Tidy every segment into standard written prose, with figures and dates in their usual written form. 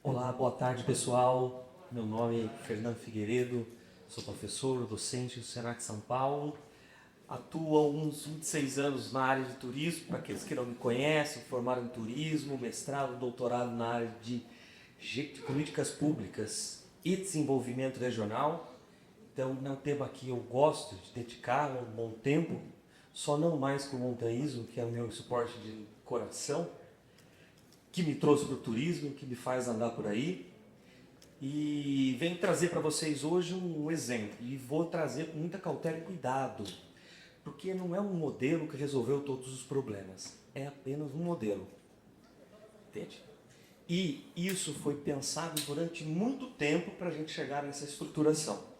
Olá, boa tarde pessoal. Meu nome é Fernando Figueiredo, sou professor, docente do Senac São Paulo. Atuo há uns 26 anos na área de turismo, para aqueles que não me conhecem, formado em turismo, mestrado, doutorado na área de políticas públicas e desenvolvimento regional. Então, é um tema que eu gosto de dedicar um bom tempo, só não mais com o montanhismo, que é o meu esporte de coração, que me trouxe para o turismo, que me faz andar por aí. E venho trazer para vocês hoje um exemplo, e vou trazer com muita cautela e cuidado, porque não é um modelo que resolveu todos os problemas, é apenas um modelo, entende? E isso foi pensado durante muito tempo para a gente chegar nessa estruturação.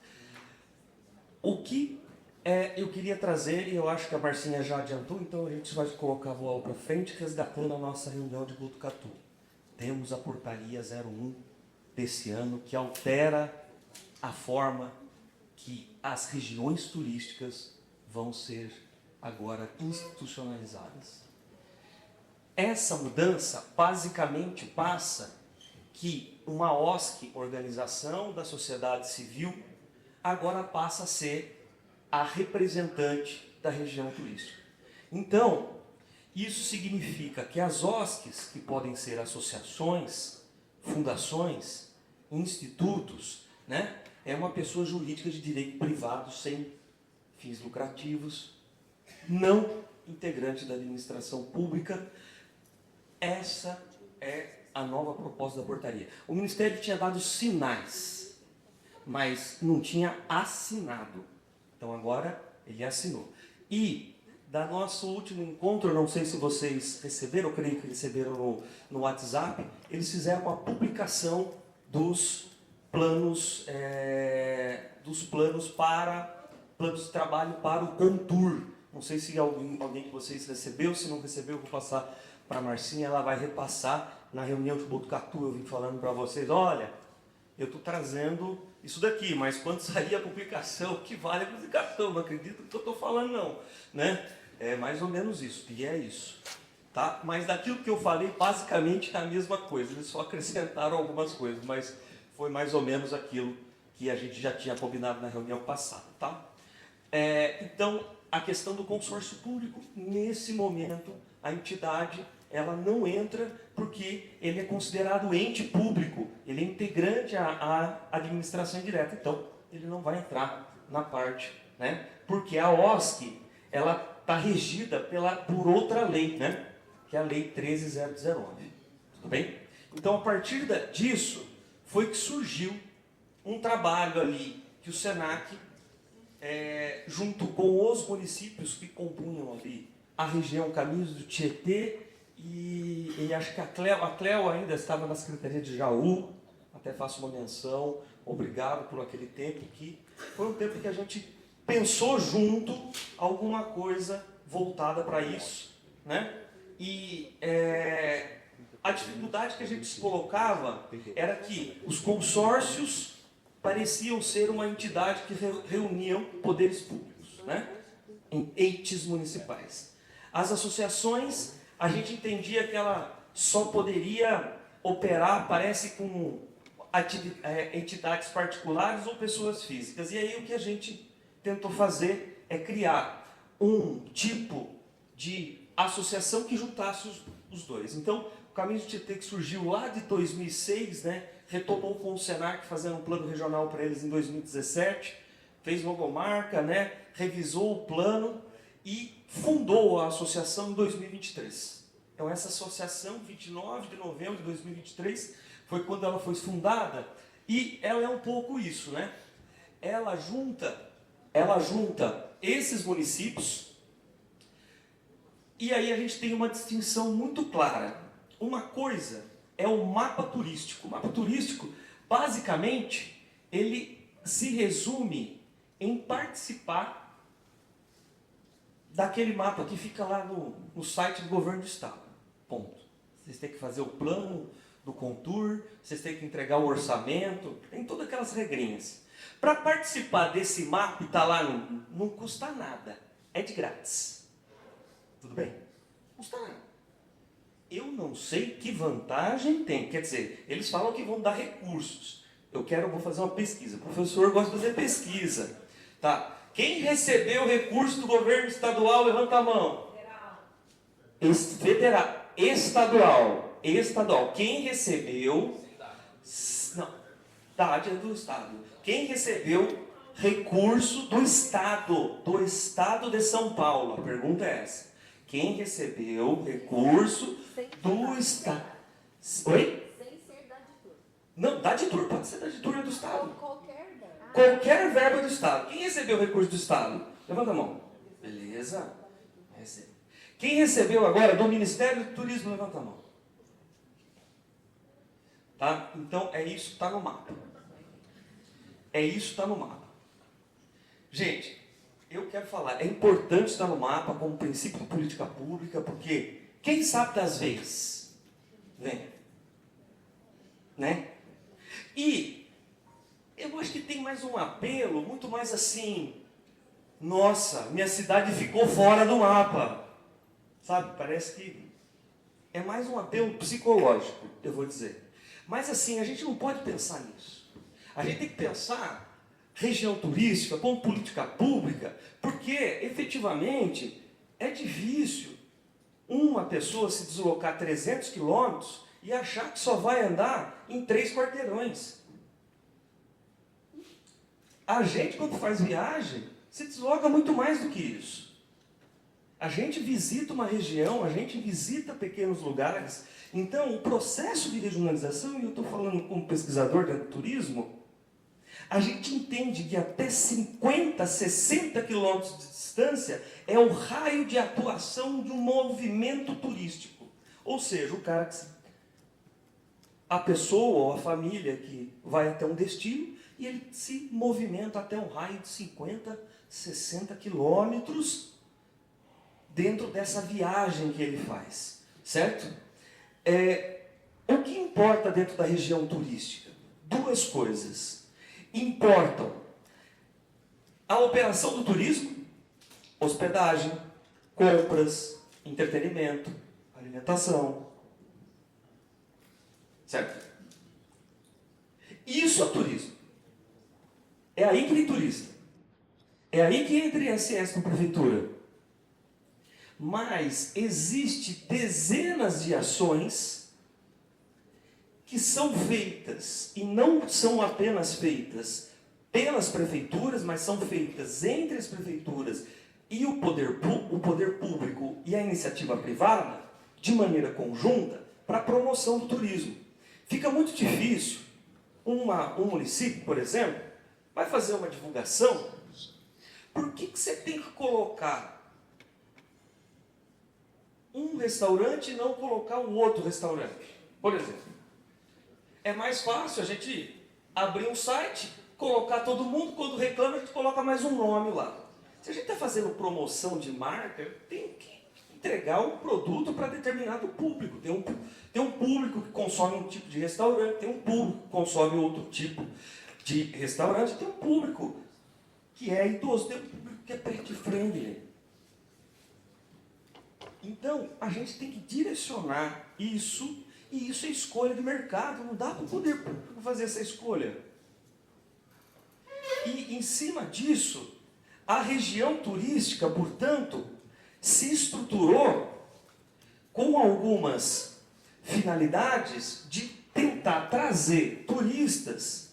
O que eu queria trazer, e eu acho que a Marcinha já adiantou, então a gente vai colocar a voal para frente, resgatando a nossa reunião de Botucatu. Temos a portaria 01 desse ano, que altera a forma que as regiões turísticas vão ser agora institucionalizadas. Essa mudança basicamente passa que uma OSC, Organização da Sociedade Civil, agora passa a ser a representante da região turística. Então, isso significa que as OSCs, que podem ser associações, fundações, institutos, né? É uma pessoa jurídica de direito privado sem fins lucrativos, não integrante da administração pública. Essa é a nova proposta da portaria. O Ministério tinha dado sinais, mas não tinha assinado. Então agora ele assinou. E da nosso último encontro, não sei se vocês receberam, eu creio que receberam no WhatsApp, eles fizeram uma publicação dos planos planos de trabalho para o Contur. Não sei se alguém de vocês recebeu, se não recebeu, eu vou passar para a Marcinha, ela vai repassar. Na reunião de Botucatu eu vim falando para vocês, olha, eu estou trazendo isso daqui, mas quando sair a publicação, que vale a publicação, não acredito que eu estou falando não, né? É mais ou menos isso, e é isso. Tá? Mas daquilo que eu falei, basicamente é a mesma coisa, eles só acrescentaram algumas coisas, mas foi mais ou menos aquilo que a gente já tinha combinado na reunião passada. Tá? Então, a questão do consórcio público, nesse momento, a entidade ela não entra porque ele é considerado ente público, ele é integrante à administração indireta, então ele não vai entrar na parte, né? Porque a OSC ela está regida por outra lei, né? Que é a Lei 13.019. Tudo bem? Então, a partir disso, foi que surgiu um trabalho ali que o Senac, junto com os municípios que compunham ali a região Caminhos do Tietê, e acho que a Cleo ainda estava na Secretaria de Jaú, até faço uma menção, obrigado por aquele tempo, que foi um tempo que a gente pensou junto alguma coisa voltada para isso, né? E a dificuldade que a gente se colocava era que os consórcios pareciam ser uma entidade que reuniam poderes públicos, né? Em entes municipais. As associações, a gente entendia que ela só poderia operar, parece, com entidades particulares ou pessoas físicas. E aí o que a gente tentou fazer é criar um tipo de associação que juntasse os dois. Então, o Caminho do Tietê, que surgiu lá de 2006, né, retomou com o Senac, fazendo um plano regional para eles em 2017, fez logomarca, né, revisou o plano e fundou a associação em 2023. Então, essa associação, 29 de novembro de 2023, foi quando ela foi fundada, e ela é um pouco isso, né? Ela junta esses municípios, e aí a gente tem uma distinção muito clara. Uma coisa é o mapa turístico. O mapa turístico, basicamente, ele se resume em participar daquele mapa que fica lá no site do governo do estado. Ponto. Vocês têm que fazer o plano do Contur, vocês têm que entregar o orçamento, tem todas aquelas regrinhas. Para participar desse mapa e estar lá, não custa nada, é de grátis. Tudo bem? Não custa nada. Eu não sei que vantagem tem. Quer dizer, eles falam que vão dar recursos. Vou fazer uma pesquisa. O professor gosta de fazer pesquisa. Tá? Quem recebeu recurso do governo estadual, levanta a mão. Federal. Estadual. Quem recebeu... Não. Cidade é do Estado. Quem recebeu recurso do Estado de São Paulo? A pergunta é essa. Quem recebeu recurso do Estado? Oi? Sem ser da Ditur. Não, da Ditur, pode ser da Ditur, é do Estado. Qualquer verba. Qualquer verba do Estado. Quem recebeu recurso do Estado? Levanta a mão. Beleza. Recebe. Quem recebeu agora do Ministério do Turismo? Levanta a mão. Tá? Então, é isso que está no mapa. Gente, eu quero falar, é importante estar no mapa como princípio de política pública, porque quem sabe das vezes, vem, né? E eu acho que tem mais um apelo, muito mais assim, nossa, minha cidade ficou fora do mapa, sabe? Parece que é mais um apelo psicológico, eu vou dizer. Mas assim, a gente não pode pensar nisso. A gente tem que pensar região turística como política pública, porque efetivamente é difícil uma pessoa se deslocar 300 quilômetros e achar que só vai andar em 3 quarteirões. A gente, quando faz viagem, se desloca muito mais do que isso. A gente visita uma região, a gente visita pequenos lugares. Então, o processo de regionalização, e eu estou falando como pesquisador dentro do turismo, a gente entende que até 50, 60 quilômetros de distância é o raio de atuação de um movimento turístico. Ou seja, a pessoa ou a família que vai até um destino e ele se movimenta até um raio de 50, 60 quilômetros dentro dessa viagem que ele faz. Certo? O que importa dentro da região turística? 2 coisas. Importam a operação do turismo, hospedagem, compras, entretenimento, alimentação. Certo? Isso é turismo. É aí que tem turista. É aí que entra ISS com a prefeitura. Mas existe dezenas de ações que são feitas, e não são apenas feitas pelas prefeituras, mas são feitas entre as prefeituras e o poder público e a iniciativa privada, de maneira conjunta, para a promoção do turismo. Fica muito difícil, um município, por exemplo, vai fazer uma divulgação, por que você tem que colocar um restaurante e não colocar um outro restaurante? Por exemplo, é mais fácil a gente abrir um site, colocar todo mundo, quando reclama a gente coloca mais um nome lá. Se a gente está fazendo promoção de marca, tem que entregar um produto para determinado público. Tem um público que consome um tipo de restaurante, tem um público que consome outro tipo de restaurante, tem um público que é idoso, tem um público que é pet friendly. Então, a gente tem que direcionar isso, e isso é escolha de mercado, não dá para o poder público fazer essa escolha. E, em cima disso, a região turística, portanto, se estruturou com algumas finalidades de tentar trazer turistas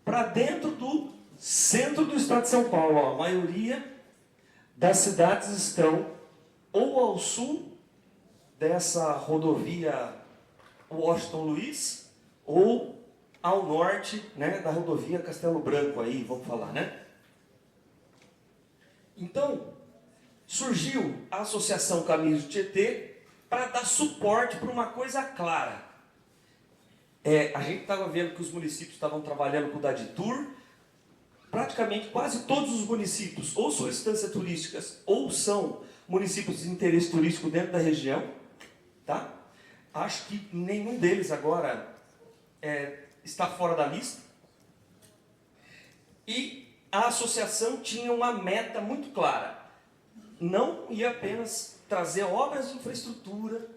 para dentro do centro do estado de São Paulo. A maioria das cidades estão ou ao sul dessa rodovia Washington Luiz, ou ao norte, né, da rodovia Castelo Branco, aí, vamos falar, né? Então, surgiu a Associação Caminhos do Tietê para dar suporte para uma coisa clara. A gente estava vendo que os municípios estavam trabalhando com o Daditur, praticamente quase todos os municípios ou são instâncias turísticas ou são municípios de interesse turístico dentro da região, tá? Acho que nenhum deles agora está fora da lista. E a associação tinha uma meta muito clara. Não ia apenas trazer obras de infraestrutura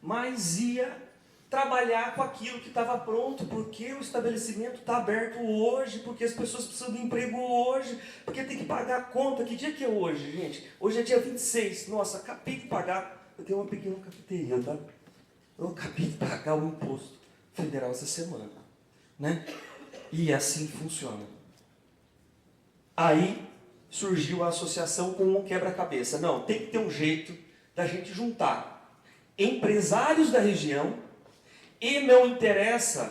mas ia trabalhar com aquilo que estava pronto, porque o estabelecimento está aberto hoje, porque as pessoas precisam de emprego hoje, porque tem que pagar a conta. Que dia que é hoje, gente? Hoje é dia 26. Nossa, acabei de pagar. Eu tenho uma pequena cafeteria, tá? Eu acabei de pagar o imposto federal essa semana, né? E assim funciona. Aí surgiu a associação com um quebra-cabeça. Não, tem que ter um jeito da gente juntar empresários da região, e não interessa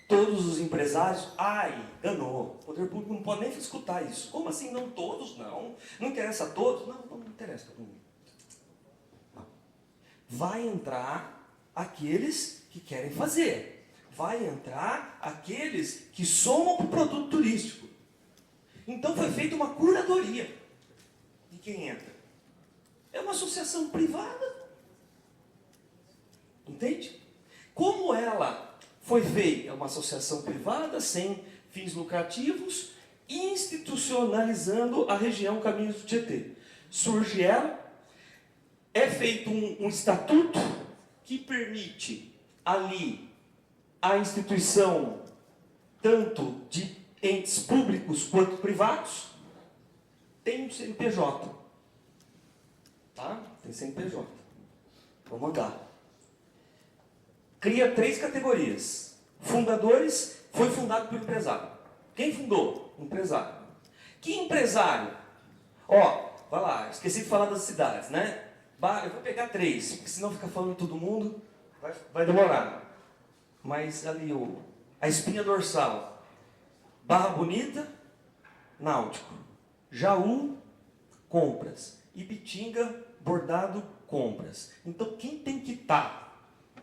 todos os empresários. Ai, enganou. O poder público não pode nem escutar isso. Como assim não todos? Não. Não interessa a todos? Não interessa todo mundo. Vai entrar aqueles que querem fazer. Vai entrar aqueles que somam para o produto turístico. Então foi feita uma curadoria de quem entra. É uma associação privada. Entende? Como ela foi feita? É uma associação privada, sem fins lucrativos, institucionalizando a região Caminhos do Tietê. Surge ela, é feito um estatuto que permite ali a instituição tanto de entes públicos quanto privados. Tem um CNPJ. Tá? Tem CNPJ. Vamos andar. Cria 3 categorias. Fundadores, foi fundado pelo empresário. Quem fundou? O empresário. Que empresário? Ó, vai lá, esqueci de falar das cidades, né? Eu vou pegar 3, porque senão fica falando todo mundo, vai demorar. Mas ali, a espinha dorsal. Barra Bonita, Náutico. Jaú, Compras. Ibitinga, Bordado, Compras. Então, quem tem que estar?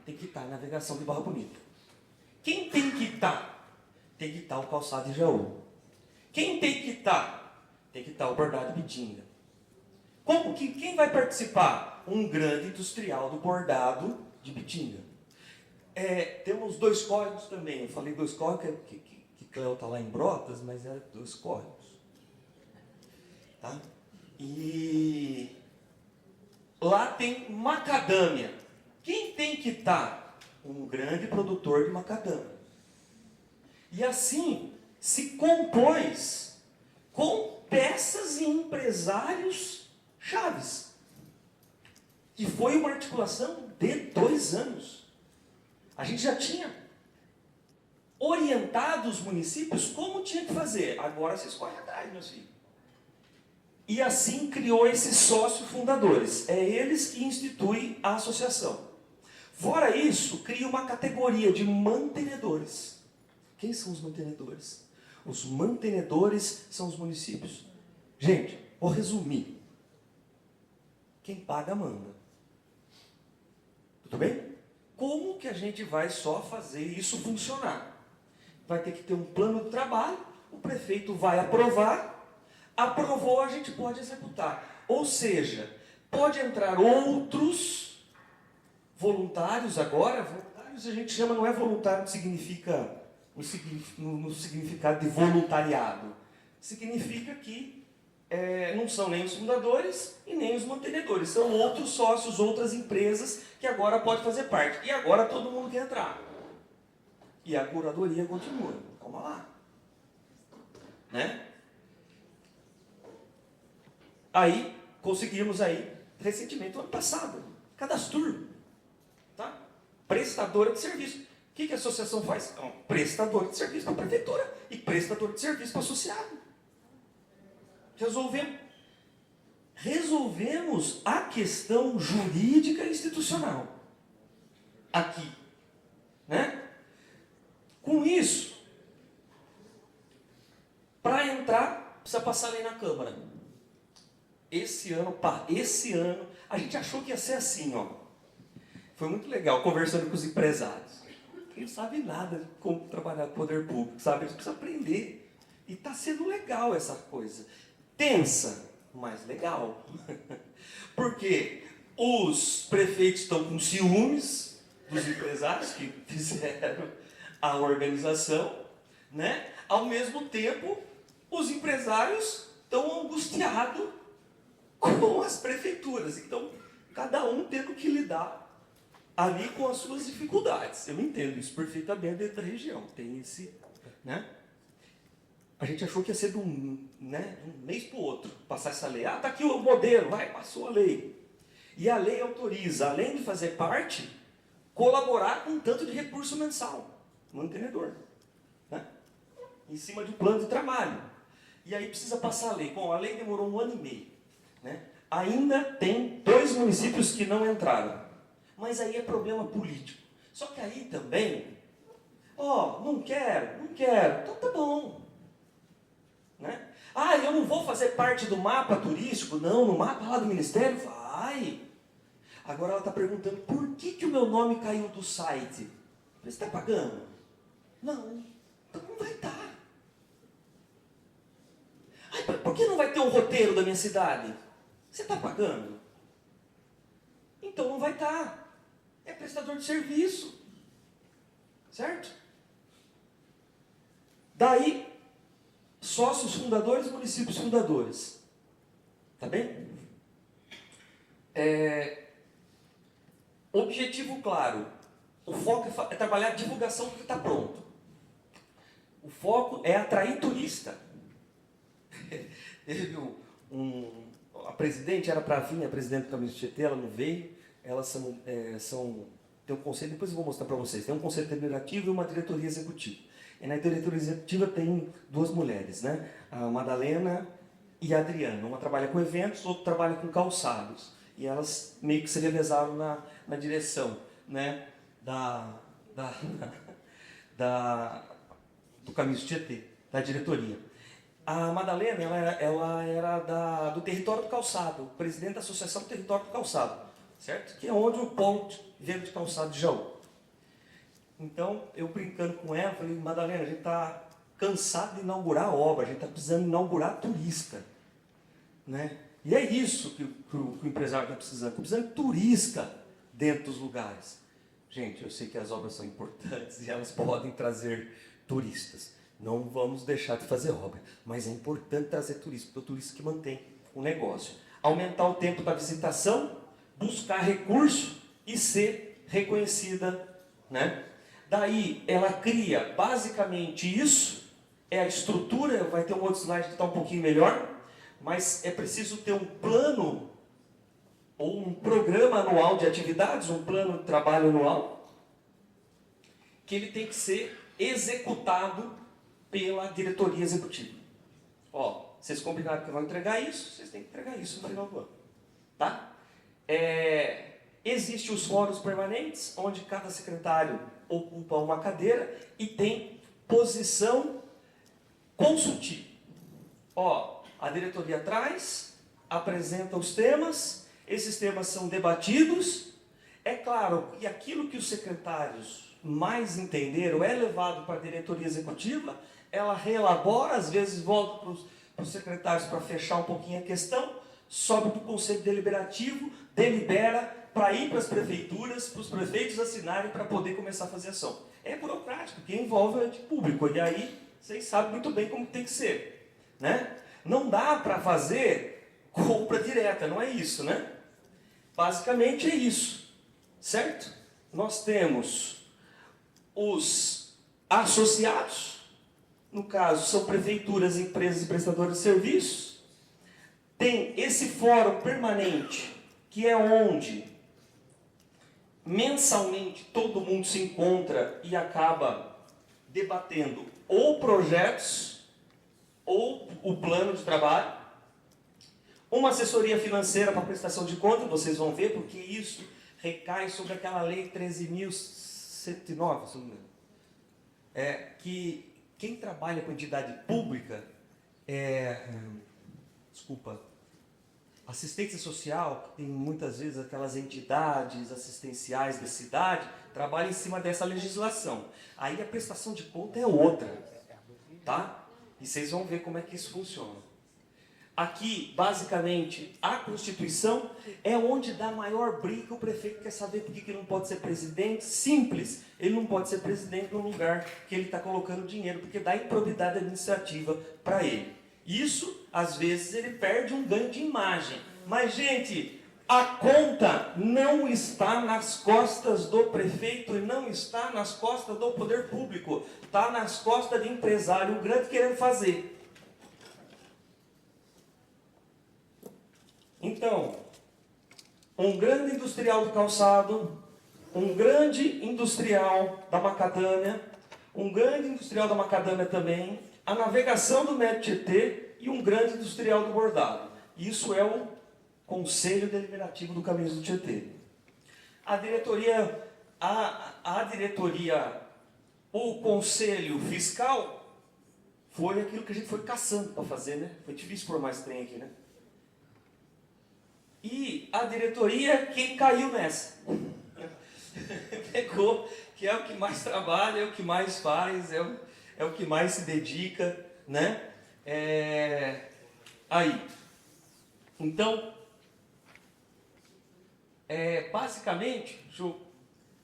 Tem que estar a navegação de Barra Bonita. Quem tem que estar? Tem que estar o calçado de Jaú. Quem tem que estar? Tem que estar o bordado de Ibitinga. Quem vai participar? Um grande industrial do bordado de Ibitinga. Temos 2 córregos também. Eu falei 2 córregos, que Cléo está lá em Brotas, mas é 2 córregos. Tá? E lá tem macadâmia. Quem tem que estar? Um grande produtor de macadâmia. E assim se compôs com peças e empresários chaves. E foi uma articulação de 2 anos. A gente já tinha orientado os municípios como tinha que fazer. Agora vocês correm atrás, meus filhos. E assim criou esses sócios fundadores. É eles que instituem a associação. Fora isso, cria uma categoria de mantenedores. Quem são os mantenedores? Os mantenedores são os municípios. Gente, vou resumir. Quem paga, manda. Tudo bem? Como que a gente vai só fazer isso funcionar? Vai ter que ter um plano de trabalho, o prefeito vai aprovar, aprovou, a gente pode executar. Ou seja, pode entrar outros voluntários agora. Voluntários a gente chama, não é voluntário que significa no significado de voluntariado. Significa que não são nem os fundadores e nem os mantenedores. São outros sócios, outras empresas que agora podem fazer parte. E agora todo mundo quer entrar. E a curadoria continua. Calma lá. Né? Aí, conseguimos aí, recentemente, ano passado, cadastro. Tá? Prestadora de serviço. O que a associação faz? É um prestador de serviço para a prefeitura e prestador de serviço para o associado. Resolvemos a questão jurídica e institucional. Aqui. Né? Com isso, para entrar, precisa passar lei na Câmara. Esse ano, a gente achou que ia ser assim, ó. Foi muito legal, conversando com os empresários. Eles não sabem nada de como trabalhar com o poder público, sabe? Eles precisam aprender. E está sendo legal essa coisa. Tensa, mas legal. Porque os prefeitos estão com ciúmes dos empresários que fizeram a organização, né? Ao mesmo tempo, os empresários estão angustiados com as prefeituras. Então, cada um tendo que lidar ali com as suas dificuldades. Eu entendo isso perfeitamente dentro da região. Tem esse, né? A gente achou que ia ser de um mês para o outro, passar essa lei. Ah, está aqui o modelo, passou a lei. E a lei autoriza, além de fazer parte, colaborar com um tanto de recurso mensal, mantenedor, né? Em cima de um plano de trabalho. E aí precisa passar a lei. Bom, a lei demorou 1 ano e meio. Né? Ainda tem 2 municípios que não entraram. Mas aí é problema político. Só que aí também, não quero. Então tá bom. Né? Ah, eu não vou fazer parte do mapa turístico? Não, no mapa lá do Ministério? Vai. Agora ela está perguntando, por que o meu nome caiu do site? Você está pagando? Não. Então não vai estar. Ai, por que não vai ter um roteiro da minha cidade? Você está pagando? Então não vai estar. É prestador de serviço. Certo? Daí, sócios fundadores, municípios fundadores. Tá bem? Objetivo claro. O foco é trabalhar a divulgação do que está pronto. O foco é atrair turista. A presidente era para vir, a presidente do Caminho do Tietê, ela não veio. Elas tem um conselho, depois eu vou mostrar para vocês. Tem um conselho deliberativo e uma diretoria executiva. E na diretoria executiva tem 2 mulheres, né? A Madalena e a Adriana. Uma trabalha com eventos, outra trabalha com calçados. E elas meio que se revezaram na direção, né? Do Caminho do Tietê, da diretoria. A Madalena, ela era do Território do Calçado, presidente da Associação do Território do Calçado, certo? Que é onde o polo vende de calçado de Jaú. Então, eu brincando com ela, falei, Madalena, a gente está cansado de inaugurar a obra, a gente está precisando inaugurar turista. Né? E é isso que o empresário está precisando de turista dentro dos lugares. Gente, eu sei que as obras são importantes e elas podem trazer turistas. Não vamos deixar de fazer obra, mas é importante trazer turista, porque é o turista que mantém o negócio. Aumentar o tempo da visitação, buscar recurso e ser reconhecida, né? Daí, ela cria basicamente isso, é a estrutura, vai ter um outro slide que está um pouquinho melhor, mas é preciso ter um plano ou um programa anual de atividades, um plano de trabalho anual, que ele tem que ser executado pela diretoria executiva. Vocês combinaram que vão entregar isso, vocês têm que entregar isso no final do ano. Tá? Existem os fóruns permanentes, onde cada secretário ocupa uma cadeira e tem posição consultiva. A diretoria traz, apresenta os temas, esses temas são debatidos. É claro que aquilo que os secretários mais entenderam é levado para a diretoria executiva, ela reelabora, às vezes volta para os secretários para fechar um pouquinho a questão, sobe para o Conselho Deliberativo, delibera para ir para as prefeituras, para os prefeitos assinarem para poder começar a fazer ação. É burocrático, porque envolve o ente público, e aí vocês sabem muito bem como tem que ser. Né? Não dá para fazer compra direta, não é isso, né? Basicamente é isso, certo? Nós temos os associados, no caso são prefeituras, empresas e prestadores de serviços. Tem esse fórum permanente, que é onde mensalmente todo mundo se encontra e acaba debatendo ou projetos ou o plano de trabalho. Uma assessoria financeira para prestação de contas, vocês vão ver, porque isso recai sobre aquela lei 13.109, se não me engano. Que quem trabalha com entidade pública, assistência social, tem muitas vezes aquelas entidades assistenciais da cidade, trabalha em cima dessa legislação. Aí a prestação de conta é outra, tá? E vocês vão ver como é que isso funciona. Aqui, basicamente, a Constituição é onde dá maior briga. O prefeito quer saber por que não pode ser presidente. Simples, ele não pode ser presidente no lugar que ele está colocando dinheiro, porque dá improbidade administrativa para ele. Isso, às vezes, ele perde um ganho de imagem. Mas, gente, A conta não está nas costas do prefeito e não está nas costas do poder público. Está nas costas de empresário grande querendo fazer. Então, um grande industrial do calçado, um grande industrial da macadâmia, um grande industrial da macadâmia também, a navegação do Médio Tietê e um grande industrial do bordado. Isso é o Conselho Deliberativo do Caminhos do Tietê. A diretoria, o Conselho Fiscal, foi aquilo que a gente foi caçando para fazer, né? Foi difícil formar esse trem aqui, né? E a diretoria, quem caiu nessa? Pegou, que é o que mais trabalha, é o que mais faz, é o que mais se dedica, né? Aí. Então, basicamente,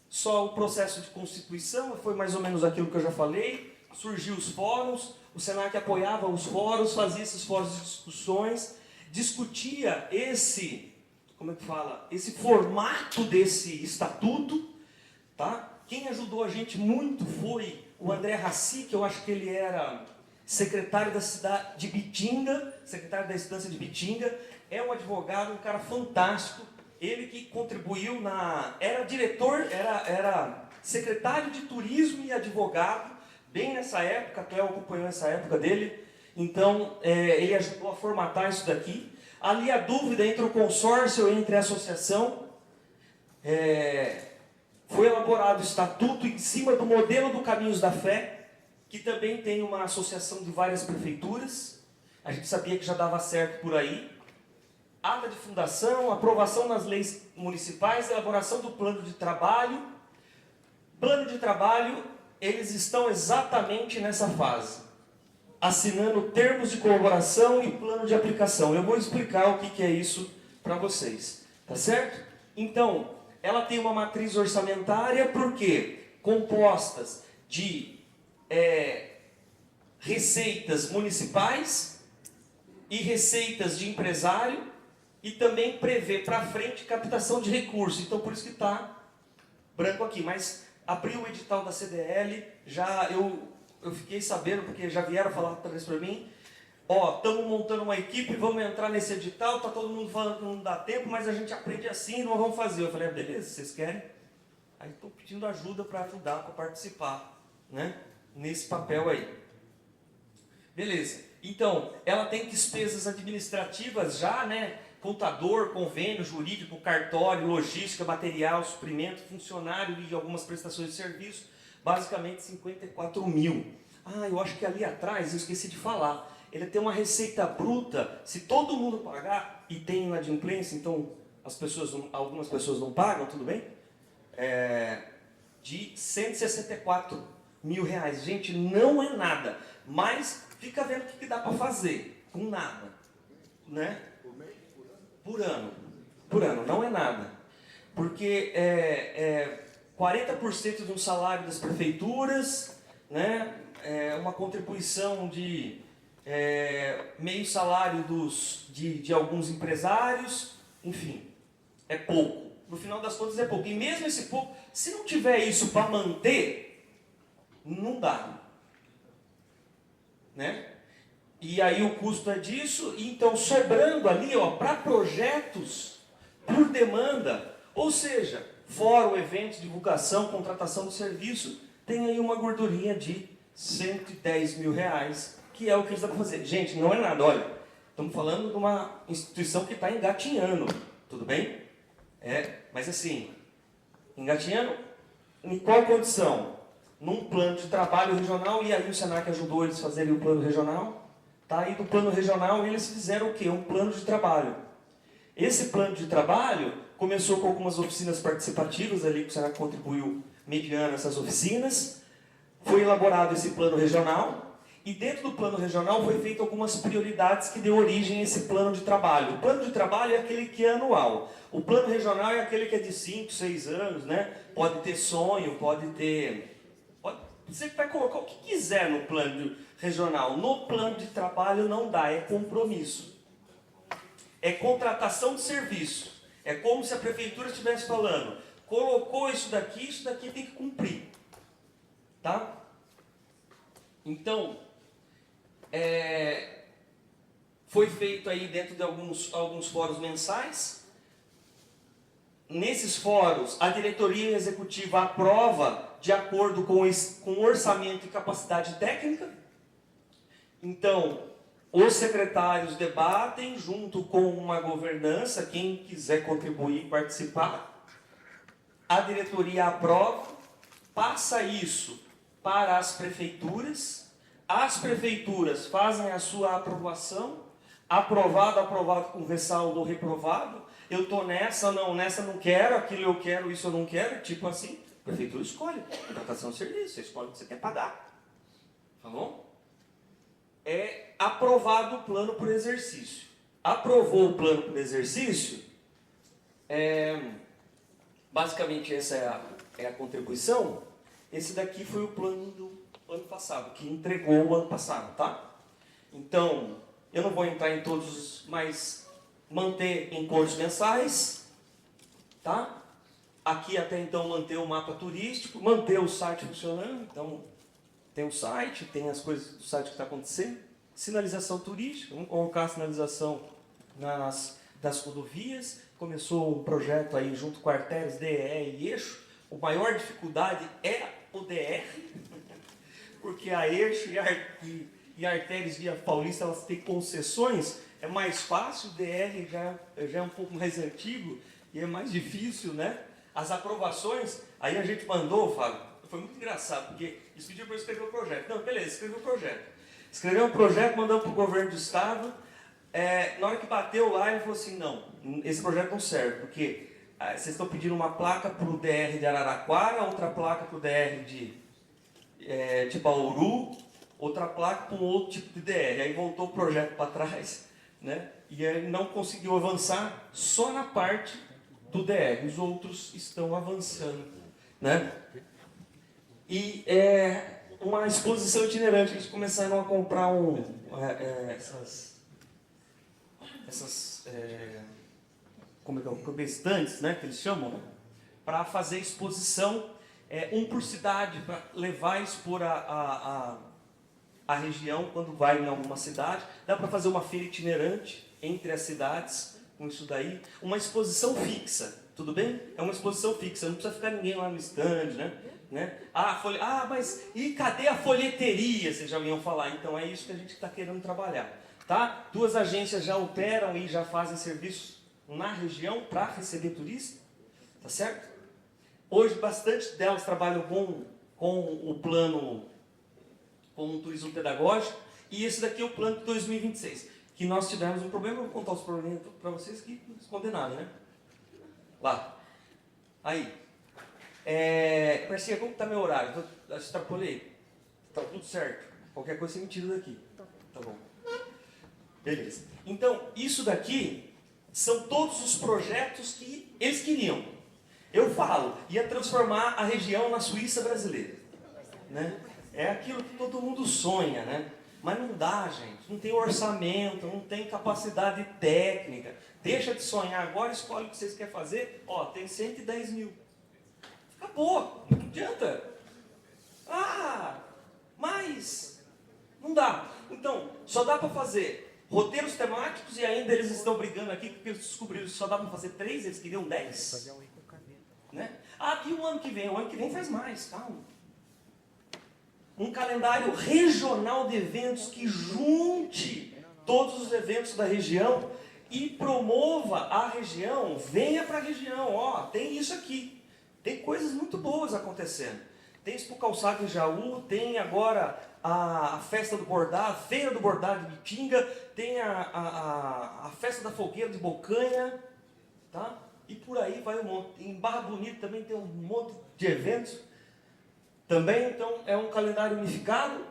só o processo de constituição foi mais ou menos aquilo que eu já falei. Surgiu os fóruns, o Senac apoiava os fóruns, fazia esses fóruns de discussões, discutia esse formato desse estatuto, tá? Quem ajudou a gente muito foi o André Raci, que eu acho que ele era secretário da cidade de Bitinga, secretário da instância de Bitinga, é um advogado, um cara fantástico, ele que contribuiu era diretor, era secretário de turismo e advogado, bem nessa época, até acompanhou essa época dele, então ele ajudou a formatar isso daqui. Ali a dúvida entre o consórcio e entre a associação, foi elaborado o estatuto em cima do modelo do Caminhos da Fé, que também tem uma associação de várias prefeituras, a gente sabia que já dava certo por aí. Ata de fundação, aprovação nas leis municipais, elaboração do plano de trabalho. Plano de trabalho, eles estão exatamente nessa fase, assinando termos de colaboração e plano de aplicação. Eu vou explicar o que é isso para vocês, tá certo? Então, ela tem uma matriz orçamentária, por quê? Compostas de receitas municipais e receitas de empresário, e também prevê para frente captação de recursos. Então, por isso que está branco aqui. Mas abriu o edital da CDL, já eu fiquei sabendo, porque já vieram falar talvez para mim, estamos montando uma equipe, vamos entrar nesse edital, está todo mundo falando que não dá tempo, mas a gente aprende assim, nós vamos fazer. Eu falei, beleza, vocês querem? Aí estou pedindo ajuda para ajudar, para participar, né? Nesse papel aí. Beleza. Então, ela tem despesas administrativas já, né? Contador, convênio, jurídico, cartório, logística, material, suprimento, funcionário e algumas prestações de serviço, basicamente 54 mil. Eu acho que ali atrás, eu esqueci de falar, ele tem uma receita bruta, se todo mundo pagar, e tem inadimplência, então algumas pessoas não pagam, tudo bem? De 164 mil reais. Gente, não é nada, mas fica vendo o que dá para fazer, com nada, né? Por ano, não é nada. Porque 40% de um salário das prefeituras, né? Uma contribuição de meio salário de alguns empresários, enfim, é pouco. No final das contas é pouco. E mesmo esse pouco, se não tiver isso para manter, não dá. Né? E aí o custo é disso, e então sobrando ali, para projetos por demanda, ou seja, fórum, eventos, divulgação, contratação do serviço, tem aí uma gordurinha de 110 mil reais, que é o que eles dão para fazer. Gente, não é nada, olha, estamos falando de uma instituição que está engatinhando, tudo bem? Mas assim, engatinhando, em qual condição? Num plano de trabalho regional, e aí o Senac ajudou eles a fazerem o plano regional. Tá? E do plano regional eles fizeram o quê? Um plano de trabalho. Esse plano de trabalho começou com algumas oficinas participativas ali, que o Senac contribuiu mediando essas oficinas. Foi elaborado esse plano regional, e dentro do plano regional foi feito algumas prioridades que deu origem a esse plano de trabalho. O plano de trabalho é aquele que é anual. O plano regional é aquele que é de 5, 6 anos, né? Pode ter sonho, você vai colocar o que quiser no plano regional. No plano de trabalho não dá, é compromisso. É contratação de serviço. É como se a prefeitura estivesse falando, colocou isso daqui tem que cumprir. Tá? Então, foi feito aí dentro de alguns fóruns mensais. Nesses fóruns, a diretoria executiva aprova de acordo com orçamento e capacidade técnica. Então, os secretários debatem junto com uma governança, quem quiser contribuir e participar. A diretoria aprova, passa isso para as prefeituras fazem a sua aprovação, aprovado com ressalvo ou reprovado. Eu estou nessa não quero, aquilo eu quero, isso eu não quero, tipo assim, a prefeitura escolhe, contratação de serviço, você escolhe o que você quer pagar, tá bom? É aprovado o plano por exercício. Aprovou o plano por exercício, basicamente essa é a contribuição. Esse daqui foi o plano do ano passado, que entregou o ano passado, tá? Então, eu não vou entrar em todos, mas manter encontros mensais, tá? Aqui até então manter o mapa turístico, manter o site funcionando, então tem o site, tem as coisas do site que está acontecendo, sinalização turística, vamos colocar a sinalização das rodovias, começou um projeto aí junto com artérias, DE e eixo, a maior dificuldade é o DR, porque a eixo e artérias via Paulista, elas têm concessões, é mais fácil, o DR já é um pouco mais antigo e é mais difícil, né? As aprovações, aí a gente mandou, Fábio, foi muito engraçado, porque eles pediram para eu escrever o projeto. Não, beleza, escrevi o projeto. Escreveu um projeto, mandamos para o governo do estado, na hora que bateu lá, ele falou assim, não, esse projeto não serve, porque vocês estão pedindo uma placa para o DR de Araraquara, outra placa para o DR de Bauru, outra placa para um outro tipo de DR. Aí voltou o projeto para trás, né? E aí não conseguiu avançar só na parte do DR. Os outros estão avançando, né? E uma exposição itinerante. Eles começaram a comprar essas como é estantes, né, que eles chamam, né, para fazer exposição, um por cidade, para levar e expor a região quando vai em alguma cidade. Dá para fazer uma feira itinerante entre as cidades, com isso daí. Uma exposição fixa, tudo bem? É uma exposição fixa, não precisa ficar ninguém lá no stand, né? Mas e cadê a folheteria? Vocês já iam falar. Então é isso que a gente está querendo trabalhar, tá? 2 agências já operam e já fazem serviços na região para receber turista, tá certo? Hoje bastante delas trabalham com o plano, com o turismo pedagógico, e esse daqui é o plano de 2026, que nós tivemos um problema. Eu vou contar os problemas para vocês que não escondem nada, né? Lá. Aí. Marcinha, como está meu horário? Eu extrapolei. Está tudo certo. Qualquer coisa você me tira daqui. Tá bom. Beleza. Então, isso daqui são todos os projetos que eles queriam. Eu falo, ia transformar a região na Suíça brasileira, né? É aquilo que todo mundo sonha, né? Mas não dá, gente. Não tem orçamento, não tem capacidade técnica. Deixa de sonhar agora, escolhe o que vocês querem fazer. Ó, tem 110 mil. Acabou, não adianta. Mas não dá. Então, só dá para fazer roteiros temáticos, e ainda eles estão brigando aqui porque eles descobriram que só dá para fazer 3, eles queriam 10. Né? E o ano que vem faz mais, calma. Um calendário regional de eventos que junte todos os eventos da região e promova a região, venha para a região, ó, tem isso aqui. Tem coisas muito boas acontecendo. Tem Expo Calçado em Jaú, tem agora a festa do bordado, a feira do bordado de Bitinga, tem a festa da fogueira de Bocanha, tá? E por aí vai um monte. Em Barra Bonita também tem um monte de eventos. Também, então, é um calendário unificado.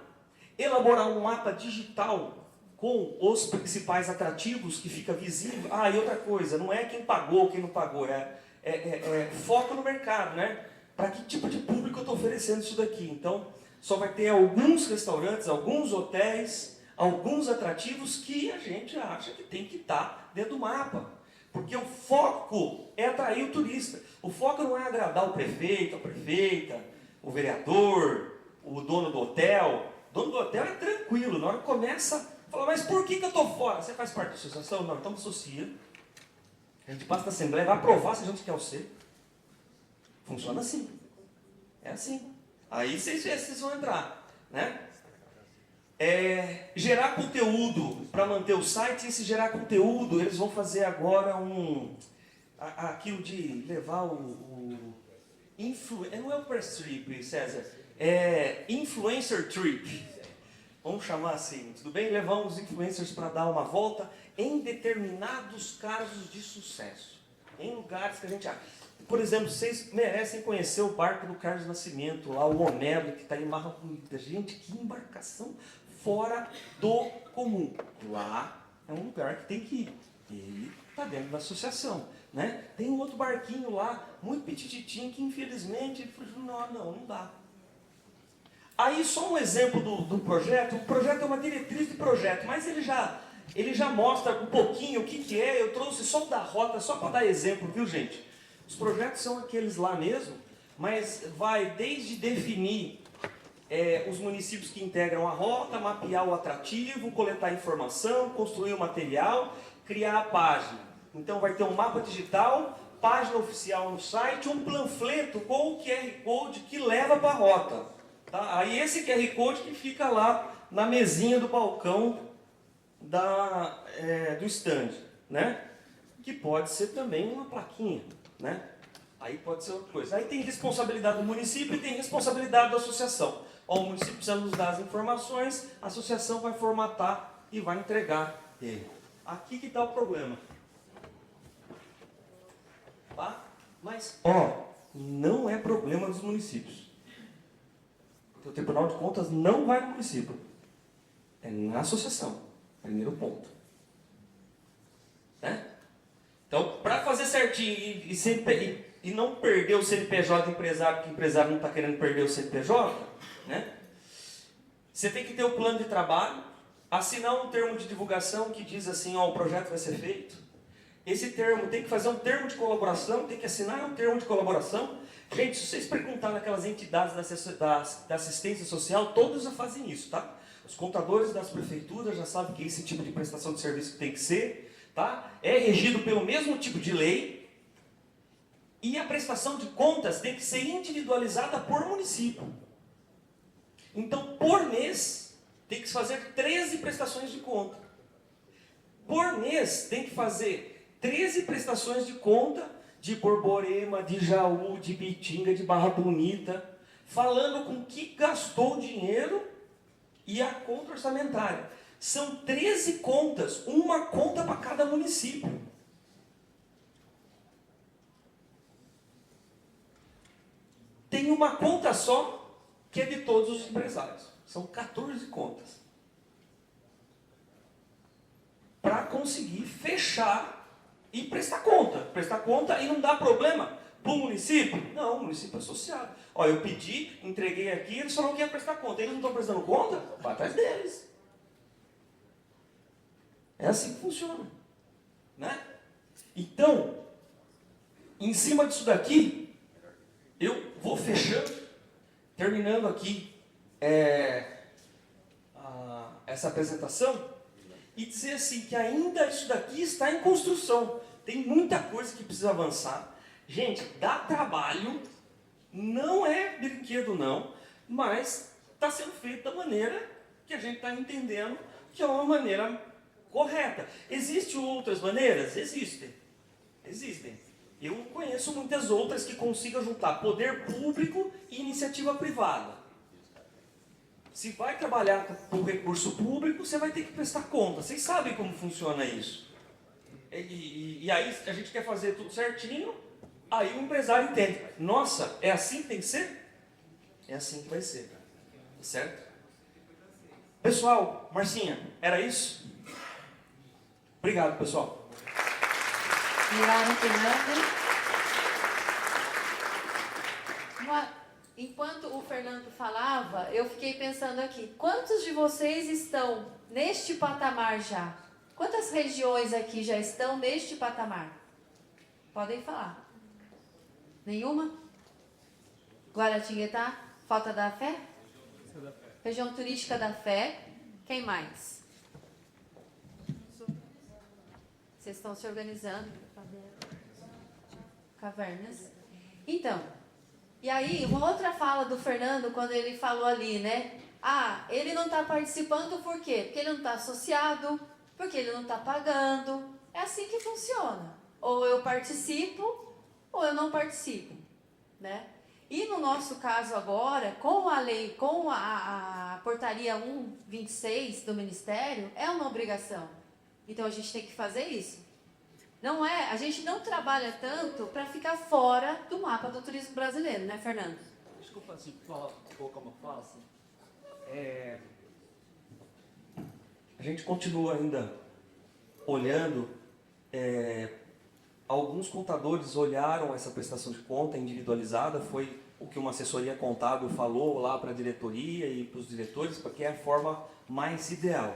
Elaborar um mapa digital com os principais atrativos que fica visível. E outra coisa, não é quem pagou, quem não pagou, é foco no mercado, né? Para que tipo de público eu estou oferecendo isso daqui? Então, só vai ter alguns restaurantes, alguns hotéis, alguns atrativos que a gente acha que tem que estar dentro do mapa. Porque o foco é atrair o turista. O foco não é agradar o prefeito, a prefeita, o vereador, o dono do hotel. O dono do hotel é tranquilo. Na hora que começa, fala, mas por que eu estou fora? Você faz parte da associação? Não, então associa. A gente passa na Assembleia, vai aprovar se a gente quer o ser. Funciona assim. É assim. Aí vocês vão entrar, né? Gerar conteúdo para manter o site. E se gerar conteúdo, eles vão fazer agora aquilo de levar não é o press trip, César, é influencer trip, vamos chamar assim, tudo bem? Levar os influencers para dar uma volta em determinados casos de sucesso, em lugares que a gente acha. Por exemplo, vocês merecem conhecer o barco do Carlos Nascimento, lá o Homero, que está em Barra Bonita. Gente, que embarcação fora do comum. Lá é um lugar que tem que ir. Ele está dentro da associação, né? Tem um outro barquinho lá, muito petititinho, que infelizmente ele falou, não dá. Aí só um exemplo do projeto. O projeto é uma diretriz de projeto, mas ele já mostra um pouquinho o que é. Eu trouxe só o da rota, só para dar exemplo, viu, gente? Os projetos são aqueles lá mesmo, mas vai desde definir os municípios que integram a rota, mapear o atrativo, coletar informação, construir o material, criar a página. Então vai ter um mapa digital, página oficial no site, um panfleto com o QR Code que leva para a rota. Tá? Aí esse QR Code que fica lá na mesinha do balcão do stand, né? Que pode ser também uma plaquinha, né? Aí pode ser outra coisa. Aí tem responsabilidade do município e tem responsabilidade da associação. O município precisa nos dar as informações, a associação vai formatar e vai entregar ele. Aqui que está o problema. Tá? Mas, não é problema dos municípios. Porque o Tribunal de Contas não vai no município. É na associação. Primeiro ponto. Né? Então, para fazer certinho e não perder o CNPJ do empresário, porque o empresário não está querendo perder o CNPJ, né? Você tem que ter o plano de trabalho, assinar um termo de divulgação que diz assim, o projeto vai ser feito. Esse termo tem que fazer um termo de colaboração, tem que assinar um termo de colaboração. Gente, se vocês perguntarem naquelas entidades da assistência social, todos já fazem isso, tá? Os contadores das prefeituras já sabem que esse tipo de prestação de serviço tem que ser, tá? É regido pelo mesmo tipo de lei. E a prestação de contas tem que ser individualizada por município. Então, por mês, tem que fazer 13 prestações de conta. Por mês, tem que fazer 13 prestações de conta de Borborema, de Jaú, de Bitinga, de Barra Bonita, falando com que gastou o dinheiro e a conta orçamentária. São 13 contas, uma conta para cada município. Tem uma conta só que é de todos os empresários. São 14 contas. Para conseguir fechar e prestar conta. Prestar conta e não dá problema para o município? Não, o município é associado. Eu pedi, entreguei aqui, eles só não querem prestar conta. Eles não estão prestando conta? Vai atrás deles. É assim que funciona. Né? Então, em cima disso daqui, eu vou fechando, terminando aqui essa apresentação, e dizer assim, que ainda isso daqui está em construção. Tem muita coisa que precisa avançar. Gente, dá trabalho, não é brinquedo não, mas está sendo feito da maneira que a gente está entendendo que é uma maneira correta. Existem outras maneiras? Existem. Eu conheço muitas outras que consigam juntar poder público e iniciativa privada. Se vai trabalhar com recurso público, você vai ter que prestar conta. Vocês sabem como funciona isso. E aí a gente quer fazer tudo certinho, aí o empresário entende. Nossa, é assim que tem que ser? É assim que vai ser. Certo? Pessoal, Marcinha, era isso? Obrigado, pessoal. Milagre Fernando. Enquanto o Fernando falava, eu fiquei pensando aqui, quantos de vocês estão neste patamar já? Quantas regiões aqui já estão neste patamar? Podem falar. Nenhuma? Guaratinguetá? Falta da fé? Região turística da fé. Quem mais? Vocês estão se organizando. Cavernas. Então, e aí, uma outra fala do Fernando, quando ele falou ali, né? Ah, ele não está participando por quê? Porque ele não está associado, porque ele não está pagando. É assim que funciona. Ou eu participo, ou eu não participo, né? E no nosso caso agora, com a lei, com a portaria 126 do Ministério, é uma obrigação. Então a gente tem que fazer isso. Não é, a gente não trabalha tanto para ficar fora do mapa do turismo brasileiro, né, Fernando? Desculpa, assim, colocar uma fala, assim. A gente continua ainda olhando, alguns contadores olharam essa prestação de conta individualizada, foi o que uma assessoria contábil falou lá para a diretoria e para os diretores, porque é a forma mais ideal.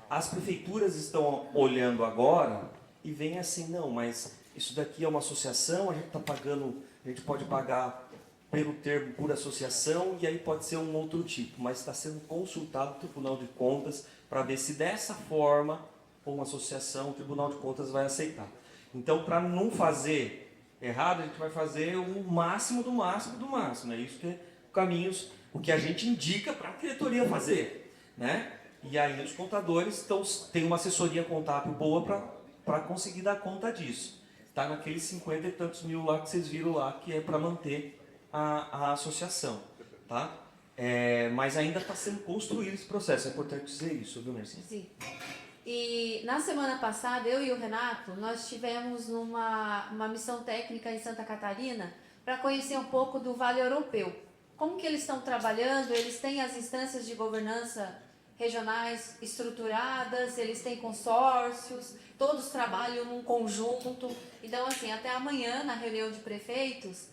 As prefeituras estão olhando agora e vem assim, não, mas isso daqui é uma associação, a gente está pagando, a gente pode pagar pelo termo por associação e aí pode ser um outro tipo, mas está sendo consultado o Tribunal de Contas para ver se dessa forma, uma associação, o Tribunal de Contas vai aceitar. Então, para não fazer errado, a gente vai fazer o máximo do máximo do máximo. É isso que é caminhos, o que a gente indica para a diretoria fazer, né? E aí os contadores têm uma assessoria contábil boa para conseguir dar conta disso. Está naqueles 50 e tantos mil lá que vocês viram lá, que é para manter a associação, tá? Mas ainda está sendo construído esse processo, é importante dizer isso, viu, Marcinha? Sim. E na semana passada, eu e o Renato, nós tivemos uma missão técnica em Santa Catarina para conhecer um pouco do Vale Europeu. Como que eles estão trabalhando, eles têm as instâncias de governança regionais estruturadas, eles têm consórcios, todos trabalham num conjunto. Então, assim, até amanhã, na reunião de prefeitos,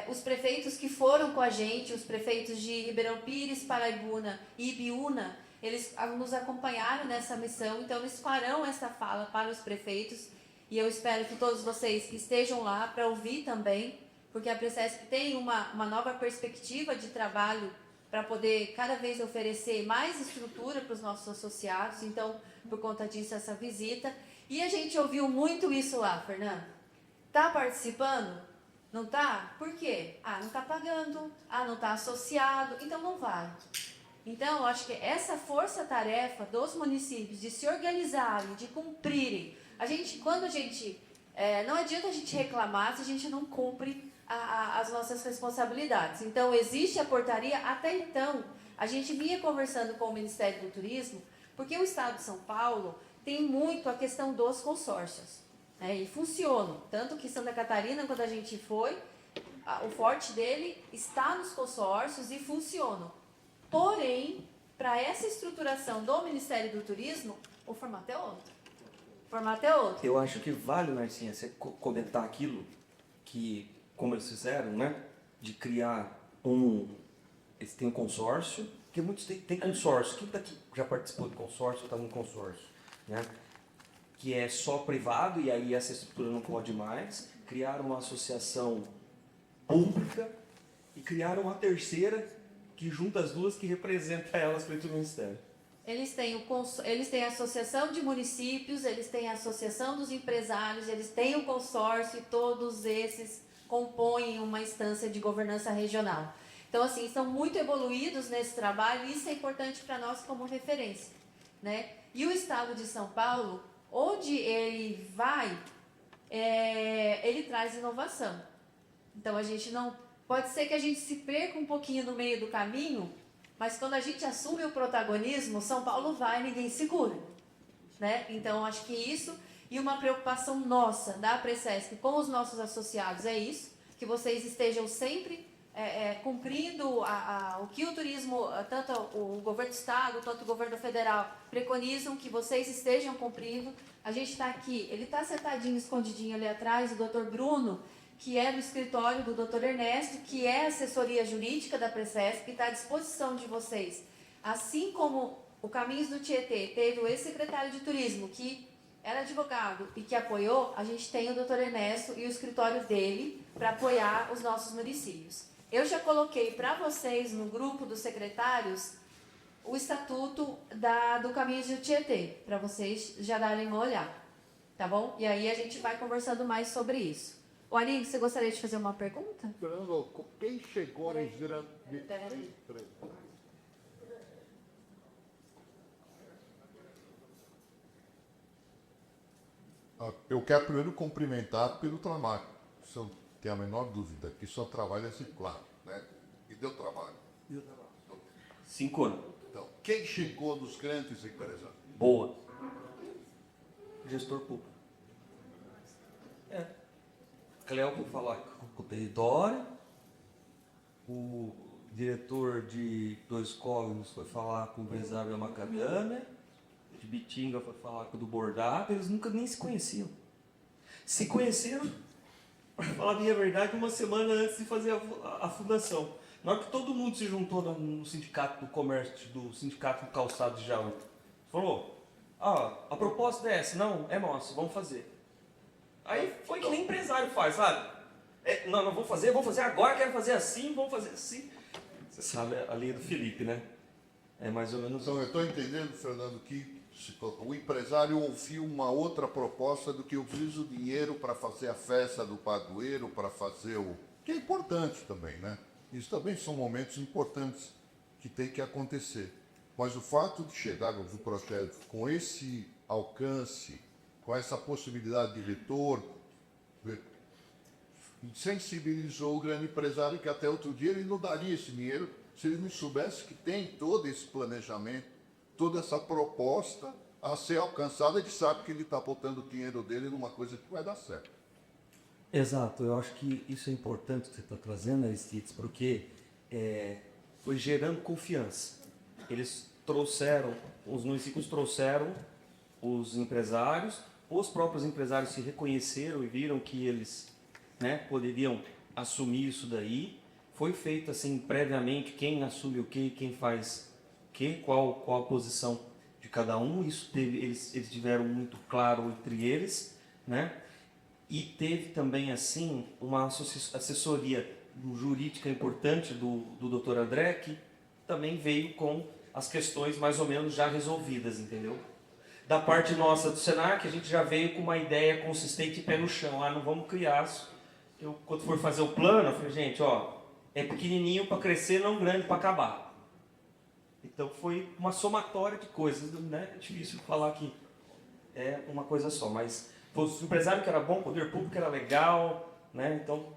os prefeitos que foram com a gente, os prefeitos de Ribeirão Pires, Paraibuna e Ibiúna, eles nos acompanharam nessa missão, então eles farão essa fala para os prefeitos e eu espero que todos vocês estejam lá para ouvir também, porque a Precesp tem uma nova perspectiva de trabalho para poder cada vez oferecer mais estrutura para os nossos associados, então por conta disso essa visita. E a gente ouviu muito isso lá, Fernando. Está participando? Não está? Por quê? Ah, não está pagando, não está associado, então não vai. Então, eu acho que essa força-tarefa dos municípios de se organizarem, de cumprirem. Quando a gente... não adianta a gente reclamar se a gente não cumpre as nossas responsabilidades. Então, existe a portaria. Até então, a gente vinha conversando com o Ministério do Turismo, porque o Estado de São Paulo tem muito a questão dos consórcios. E funcionam. Tanto que Santa Catarina, quando a gente foi, o forte dele está nos consórcios e funcionam. Porém, para essa estruturação do Ministério do Turismo, o formato é outro. O formato é outro. Eu acho que vale, Marcinha, você comentar aquilo que, como eles fizeram, né? De criar eles têm um consórcio, porque muitos têm consórcio. Quem daqui já participou de consórcio, está no consórcio, né? Que é só privado, e aí essa estrutura não pode mais. Criaram uma associação pública e criaram uma terceira que junta as duas, que representa elas frente ao Ministério. Eles têm a associação de municípios, eles têm a associação dos empresários, eles têm o consórcio e todos esses compõem uma instância de governança regional. Então, assim, estão muito evoluídos nesse trabalho e isso é importante para nós como referência, né? E o Estado de São Paulo, onde ele vai, ele traz inovação. Então, a gente não... Pode ser que a gente se perca um pouquinho no meio do caminho, mas quando a gente assume o protagonismo, São Paulo vai, ninguém segura, né? Então, acho que isso, e uma preocupação nossa, da Precesp com os nossos associados, é isso, que vocês estejam sempre cumprindo o que o turismo, tanto o governo do Estado, quanto o governo federal, preconizam, que vocês estejam cumprindo. A gente está aqui, ele está sentadinho, escondidinho ali atrás, o doutor Bruno, que é do escritório do Dr. Ernesto, que é assessoria jurídica da Precesp, que está à disposição de vocês. Assim como o Caminhos do Tietê teve o ex-secretário de Turismo, que era advogado e que apoiou, a gente tem o Dr. Ernesto e o escritório dele para apoiar os nossos municípios. Eu já coloquei para vocês no grupo dos secretários o estatuto do Caminho de Tietê, para vocês já darem uma olhada, tá bom? E aí a gente vai conversando mais sobre isso. O Aninho, você gostaria de fazer uma pergunta? Fernando, quem chegou a engenharia... Eu quero primeiro cumprimentar pelo trabalho. Se eu tenho a menor dúvida que seu trabalho é exemplar, né? E deu trabalho. 5 anos. Então, quem chegou nos grandes empresários? Boa. Gestor público. Cléo foi falar com o território. O diretor de Dois Códigos foi falar com o empresário da Macabiana. De Bitinga foi falar com o do Bordado. Eles nunca nem se conheciam. Se conheceram, para falar a minha verdade, uma semana antes de fazer a fundação. Na hora que todo mundo se juntou no sindicato do comércio, do sindicato do calçado de Jaú, falou, a proposta é essa, não, é nossa, vamos fazer. Aí foi que nem empresário faz, sabe? Não, vou fazer agora, quero fazer assim, vamos fazer assim. Você sabe a lei do Felipe, né? É mais ou menos... Então, eu estou entendendo, Fernando, que o empresário ouviu uma outra proposta do que eu preciso de dinheiro para fazer a festa do padroeiro, para fazer o... que é importante também, né? Isso também são momentos importantes que tem que acontecer. Mas o fato de chegarmos no projeto com esse alcance, com essa possibilidade de retorno, sensibilizou o grande empresário que até outro dia ele não daria esse dinheiro se ele não soubesse que tem todo esse planejamento, toda essa proposta a ser alcançada, ele sabe que ele está botando o dinheiro dele numa coisa que vai dar certo. Exato, eu acho que isso é importante que você está trazendo, Aristides, porque foi gerando confiança. Eles trouxeram, os municípios trouxeram os empresários, os próprios empresários se reconheceram e viram que eles, né, poderiam assumir isso daí. Foi feito assim previamente quem assume o que, quem faz o que, qual a posição de cada um. Isso eles tiveram muito claro entre eles, né? E teve também, assim, uma assessoria jurídica importante do Dr. André, que também veio com as questões mais ou menos já resolvidas, entendeu? Da parte nossa do Senac, a gente já veio com uma ideia consistente e pé no chão. Não vamos criar. Quando for fazer o plano, eu falei, gente, é pequenininho para crescer, não grande para acabar. Então foi uma somatória de coisas, né? É difícil falar que é uma coisa só, mas... O empresário que era bom, o poder público era legal, né? Então...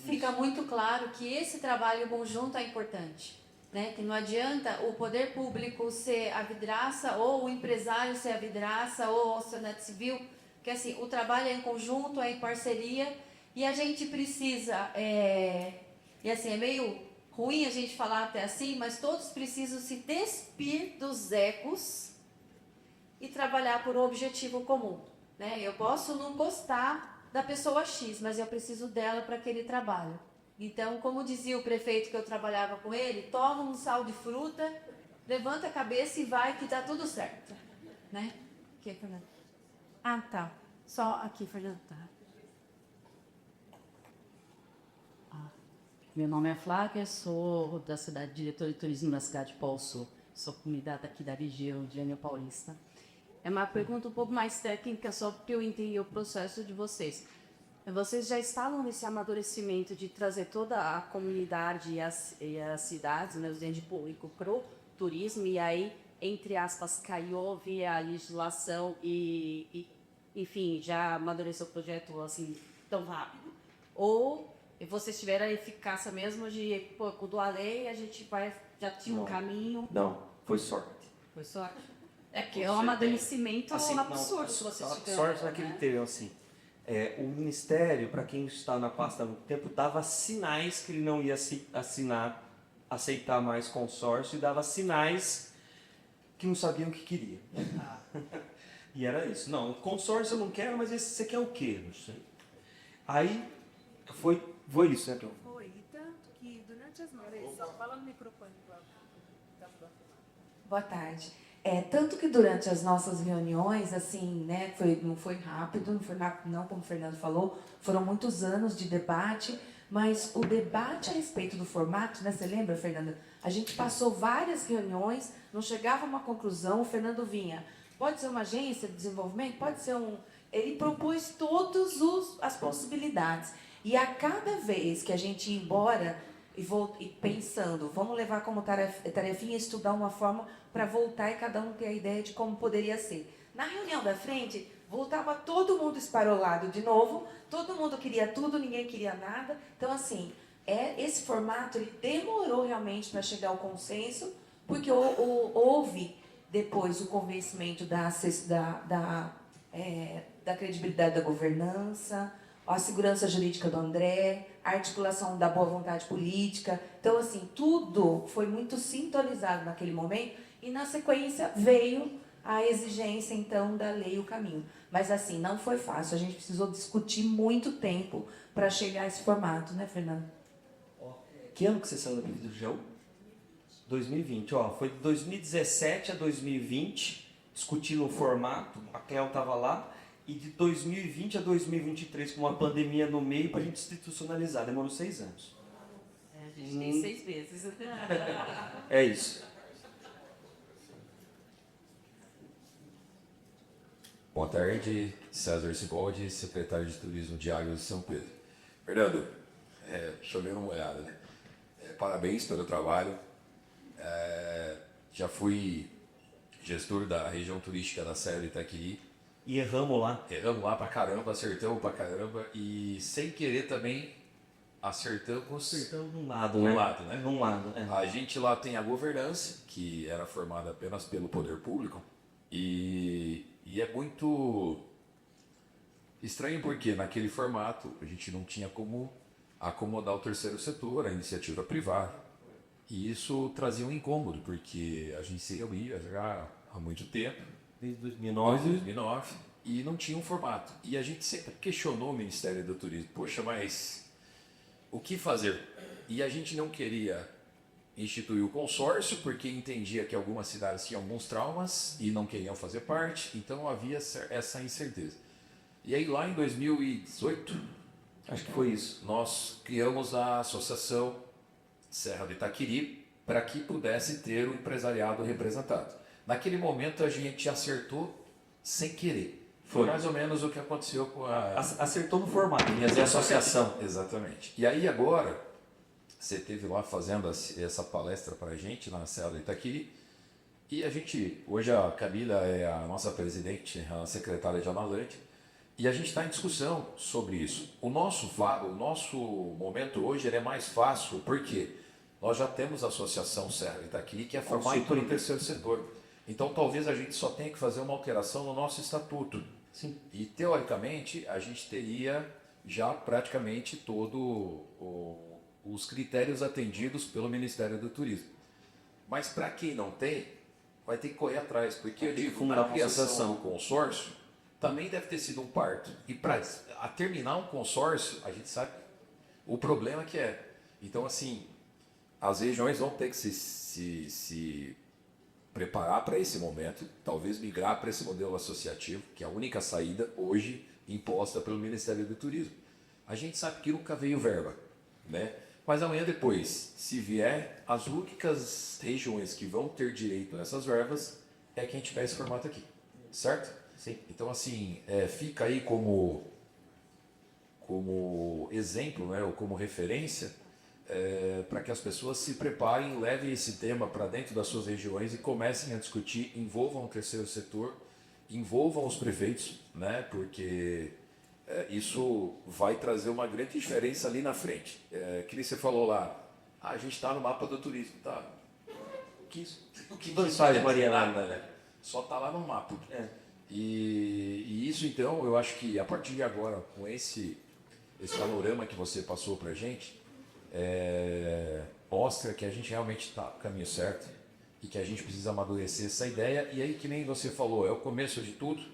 Fica muito claro que esse trabalho conjunto é importante, né? Que não adianta o poder público ser a vidraça, ou o empresário ser a vidraça, ou a sociedade civil, porque assim, o trabalho é em conjunto, é em parceria, e a gente precisa, e assim, é meio ruim a gente falar até assim, mas todos precisam se despir dos egos e trabalhar por um objetivo comum, né? Eu posso não gostar da pessoa X, mas eu preciso dela para aquele trabalho. Então, como dizia o prefeito que eu trabalhava com ele, toma um sal de fruta, levanta a cabeça e vai que dá tudo certo, né? Aqui, Fernando. Tá. Só aqui, Fernando. Tá. Meu nome é Flávia, sou da cidade, diretora de turismo da cidade de Poço. Sou comunidade aqui da região de Anil Paulista. É uma pergunta um pouco mais técnica, só porque eu entendi o processo de vocês. Vocês já estavam nesse amadurecimento de trazer toda a comunidade e as cidades, né, os entes públicos, para o turismo, e aí, entre aspas, caiu via a legislação e, enfim, já amadureceu o projeto assim tão rápido? Ou vocês tiveram a eficácia mesmo de, quando a lei, a gente já tinha um caminho? Não, foi sorte. Foi sorte? É que é um amadurecimento assim, absurdo se vocês tiverem. Sorte naquele termo, assim. O Ministério, para quem está na pasta há muito tempo, dava sinais que ele não ia aceitar mais consórcio, e dava sinais que não sabiam o que queria. E era isso. Não, consórcio eu não quero, mas você quer o quê? Não sei. Aí foi isso, né, Cláudio? Foi, tanto que durante as noites... Fala no microfone, Cláudio. Boa tarde. Tanto que durante as nossas reuniões, assim, né, não foi rápido, não como o Fernando falou, foram muitos anos de debate, mas o debate a respeito do formato, né, você lembra, Fernanda? A gente passou várias reuniões, não chegava a uma conclusão, o Fernando vinha, pode ser uma agência de desenvolvimento, pode ser um... Ele propôs todas as possibilidades. E a cada vez que a gente ia embora e pensando, vamos levar como tarefinha estudar uma forma para voltar e cada um ter a ideia de como poderia ser. Na reunião da frente, voltava todo mundo esparolado de novo, todo mundo queria tudo, ninguém queria nada. Então, assim, esse formato ele demorou realmente para chegar ao consenso, porque houve depois o convencimento da credibilidade da governança, a segurança jurídica do André, a articulação da boa vontade política. Então, assim, tudo foi muito sintonizado naquele momento e, na sequência, veio a exigência, então, da lei e o caminho. Mas, assim, não foi fácil. A gente precisou discutir muito tempo para chegar a esse formato, né, Fernando? Que ano que você saiu da Vida do Jaú? 2020. Ó, foi de 2017 a 2020, discutindo o formato, a Cleo estava lá, e de 2020 a 2023, com uma pandemia no meio, para a gente institucionalizar. Demorou 6 anos. A gente tem 6 meses. É isso. Boa tarde, César Ciboldi, secretário de Turismo de Águas de São Pedro. Fernando, chovendo uma olhada, né? Parabéns pelo trabalho. Já fui gestor da região turística da Serra do Itaquiri. E erramos lá. Erramos lá pra caramba, acertamos pra caramba e sem querer também acertamos Num lado, num né? lado, né? Num lado, é. A gente lá tem a governança, que era formada apenas pelo poder público, e é muito estranho porque naquele formato a gente não tinha como acomodar o terceiro setor, a iniciativa privada. E isso trazia um incômodo, porque a gente se reunia já há muito tempo, Desde 2009. 2009, e não tinha um formato. E a gente sempre questionou o Ministério do Turismo, poxa, mas o que fazer? E a gente não queria instituir o consórcio, porque entendia que algumas cidades tinham alguns traumas e não queriam fazer parte, então havia essa incerteza. E aí lá em 2018, Acho que foi isso. nós criamos a Associação Serra do Itaquiri para que pudesse ter o empresariado representado. Naquele momento a gente acertou sem querer. Foi mais ou menos o que aconteceu com a... Acertou no formato, ia ser associação. Exatamente. E aí agora, você esteve lá fazendo essa palestra para a gente na Serra do Itaquiri, e a gente, hoje a Camila é a nossa presidente, a secretária de Analante, e a gente está em discussão sobre isso. O nosso momento hoje ele é mais fácil, porque nós já temos a Associação Serra do Itaquiri, que é formada pelo terceiro setor. Então, talvez a gente só tenha que fazer uma alteração no nosso estatuto. Sim. E, teoricamente, a gente teria já praticamente todos os critérios atendidos pelo Ministério do Turismo. Mas, para quem não tem, vai ter que correr atrás, porque eu digo, fundar a criação associação. do consórcio também deve ter sido um parto. E para terminar um consórcio, a gente sabe o problema que é. Então, assim, as regiões vão ter que se preparar para esse momento, talvez migrar para esse modelo associativo, que é a única saída hoje imposta pelo Ministério do Turismo. A gente sabe que nunca veio verba, né? Mas amanhã depois, se vier, as únicas regiões que vão ter direito a essas verbas é quem tiver esse formato aqui, certo? Sim. Então, assim, fica aí como exemplo, né, ou como referência, para que as pessoas se preparem, levem esse tema para dentro das suas regiões e comecem a discutir, envolvam o terceiro setor, envolvam os prefeitos, né, porque isso vai trazer uma grande diferença ali na frente. Que nem você falou lá, a gente está no mapa do turismo, tá? O que Vantagem, Maria nada, né? Só está lá no mapa. E isso, então, eu acho que a partir de agora, com esse panorama que você passou para a gente, mostra que a gente realmente está no caminho certo e que a gente precisa amadurecer essa ideia. E aí, que nem você falou, é o começo de tudo.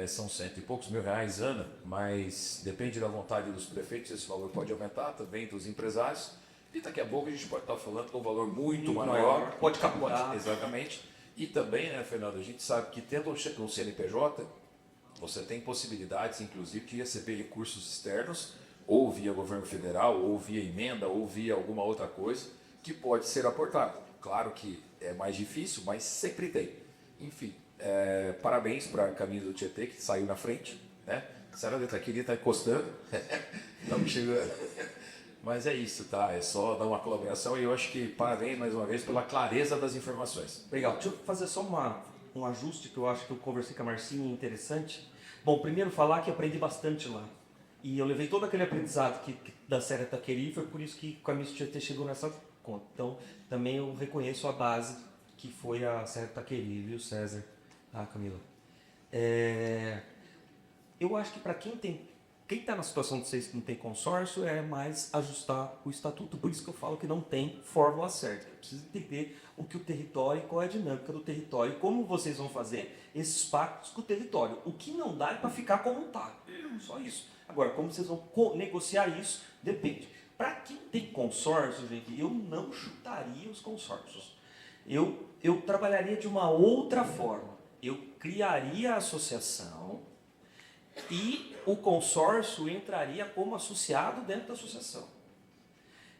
São 100 e poucos mil reais, Ana, mas depende da vontade dos prefeitos, esse valor pode aumentar também dos empresários. E daqui a pouco a gente pode estar falando de um valor muito maior. Pode captar. Exatamente. E também, né, Fernando, a gente sabe que tendo um CNPJ, você tem possibilidades, inclusive, de receber recursos externos, ou via governo federal, ou via emenda, ou via alguma outra coisa, que pode ser aportado. Claro que é mais difícil, mas sempre tem. Enfim, parabéns para Caminho do Tietê, que saiu na frente, né? A senhora da Itaquiri está encostando, estamos chegando. Mas é isso, tá? É só dar uma colaboração e eu acho que parabéns mais uma vez pela clareza das informações. Legal. Deixa eu fazer só um ajuste que eu acho que eu conversei com a Marcinha interessante. Bom, primeiro falar que aprendi bastante lá. E eu levei todo aquele aprendizado da Serra Itaqueri, foi por isso que o Caminho do Tietê chegou nessa conta. Então, também eu reconheço a base que foi a Serra Itaqueri, viu, César? Ah, Camila. Eu acho que para quem está na situação de vocês que não tem consórcio, é mais ajustar o estatuto. Por isso que eu falo que não tem fórmula certa. Precisa entender o que o território, qual é a dinâmica do território, como vocês vão fazer esses pactos com o território. O que não dá é para ficar como está. Só isso. Agora, como vocês vão negociar isso, depende. Para quem tem consórcio, gente, eu não chutaria os consórcios. Eu trabalharia de uma outra forma. Eu criaria a associação e o consórcio entraria como associado dentro da associação.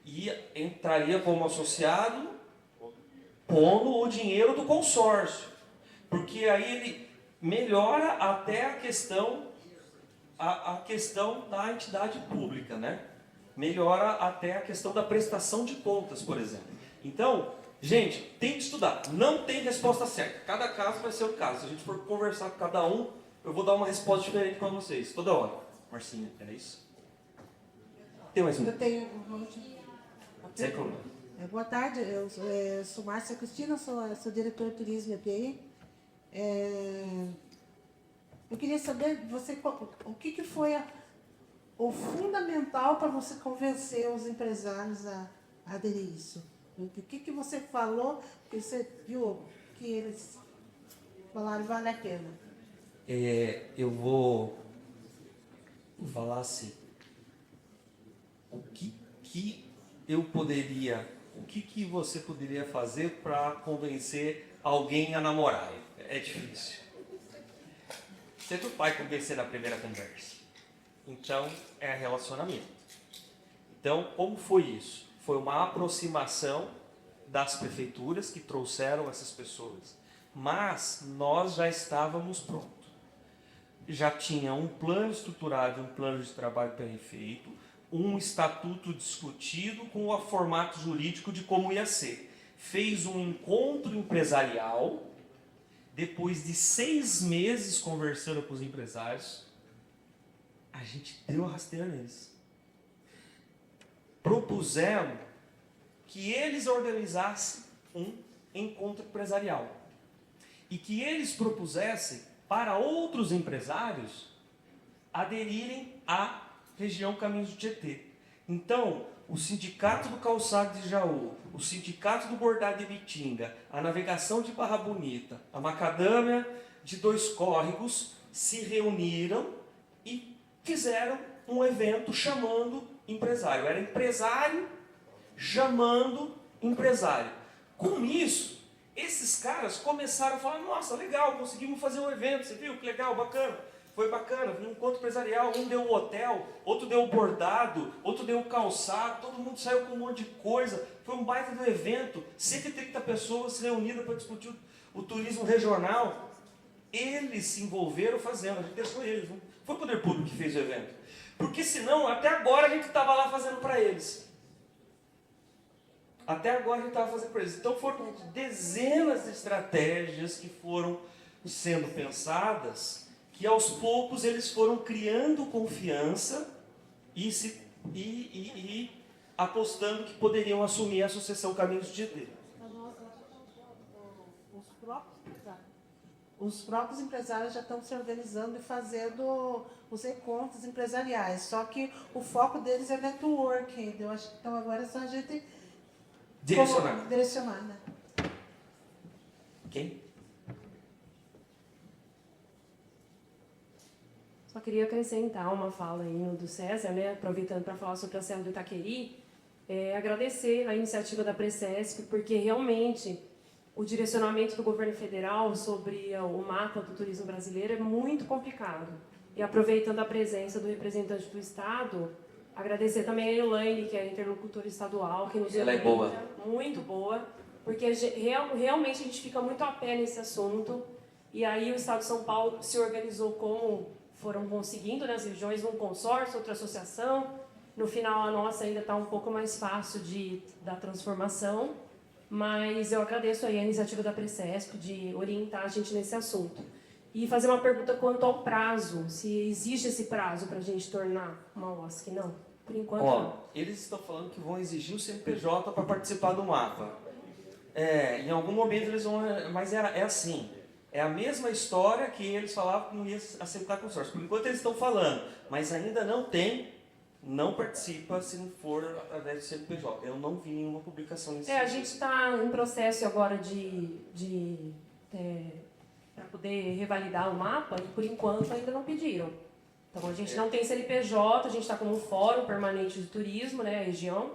E entraria como associado pondo o dinheiro do consórcio. Porque aí ele melhora até a questão da entidade pública, né? Melhora até a questão da prestação de contas, por exemplo. Então, gente, tem que estudar. Não tem resposta certa. Cada caso vai ser um caso. Se a gente for conversar com cada um, eu vou dar uma resposta diferente para vocês, toda hora. Marcinha, era isso? Tem mais um? Eu tenho uma última. Sem problema. Boa tarde, eu sou Márcia Cristina, sou diretora de turismo EPI. Eu queria saber de você o que foi o fundamental para você convencer os empresários a aderir a isso. O que você falou que você viu que eles falaram vale a pena? Eu vou falar assim. O que você poderia fazer para convencer alguém a namorar? É difícil. Você não vai convencer na primeira conversa. Então, é relacionamento. Então, como foi isso? Foi uma aproximação das prefeituras que trouxeram essas pessoas. Mas nós já estávamos prontos. Já tinha um plano estruturado, um plano de trabalho perfeito, um estatuto discutido com o formato jurídico de como ia ser. Fez um encontro empresarial, depois de 6 meses conversando com os empresários, a gente deu a rasteira neles. Propusemos que eles organizassem um encontro empresarial e que eles propusessem para outros empresários aderirem à região Caminhos do Tietê. Então, o Sindicato do Calçado de Jaú, o Sindicato do Bordado de Bitinga, a Navegação de Barra Bonita, a Macadâmia de Dois Córregos se reuniram e fizeram um evento chamando empresário. Era empresário chamando empresário. Com isso, esses caras começaram a falar, nossa, legal, conseguimos fazer um evento, você viu que legal, bacana. Foi bacana, um encontro empresarial, um deu o hotel, outro deu o bordado, outro deu o calçado, todo mundo saiu com um monte de coisa. Foi um baita do evento, 130 pessoas reunidas para discutir o turismo regional. Eles se envolveram fazendo, a gente deixou eles, não foi o poder público que fez o evento. Porque senão, até agora a gente estava lá fazendo para eles. Até agora a gente estava fazendo para eles. Então foram dezenas de estratégias que foram sendo pensadas, que aos poucos eles foram criando confiança e apostando que poderiam assumir a Associação Caminhos do Tietê. Os próprios empresários já estão se organizando e fazendo os encontros empresariais, só que o foco deles é networking. Eu acho que então agora é só a gente direcionar, né? Quem? Só queria acrescentar uma fala aí no do César, né, aproveitando para falar sobre a Serra do Itaqueri, agradecer a iniciativa da Presesc, porque realmente o direcionamento do governo federal sobre o mapa do turismo brasileiro é muito complicado. E aproveitando a presença do representante do Estado, agradecer também a Elaine, que é a interlocutora estadual, que nos Ela é boa. muito boa, porque realmente a gente fica muito a pé nesse assunto. E aí o Estado de São Paulo se organizou como foram conseguindo nas regiões, um consórcio, outra associação. No final, a nossa ainda está um pouco mais fácil da transformação, mas eu agradeço aí a iniciativa da Precesp de orientar a gente nesse assunto. E fazer uma pergunta quanto ao prazo, se existe esse prazo para a gente tornar uma OSC. Não, por enquanto não. Eles estão falando que vão exigir o CNPJ para participar do mapa. Em algum momento eles vão... Mas é assim, é a mesma história que eles falavam que não ia aceitar consórcio. Por enquanto eles estão falando, mas ainda não tem, não participa se não for através do CNPJ. Eu não vi nenhuma publicação nesse A gente está em processo agora para poder revalidar o mapa e, por enquanto, ainda não pediram. Então, a gente não tem CNPJ, a gente está como Fórum Permanente de Turismo, né, a região,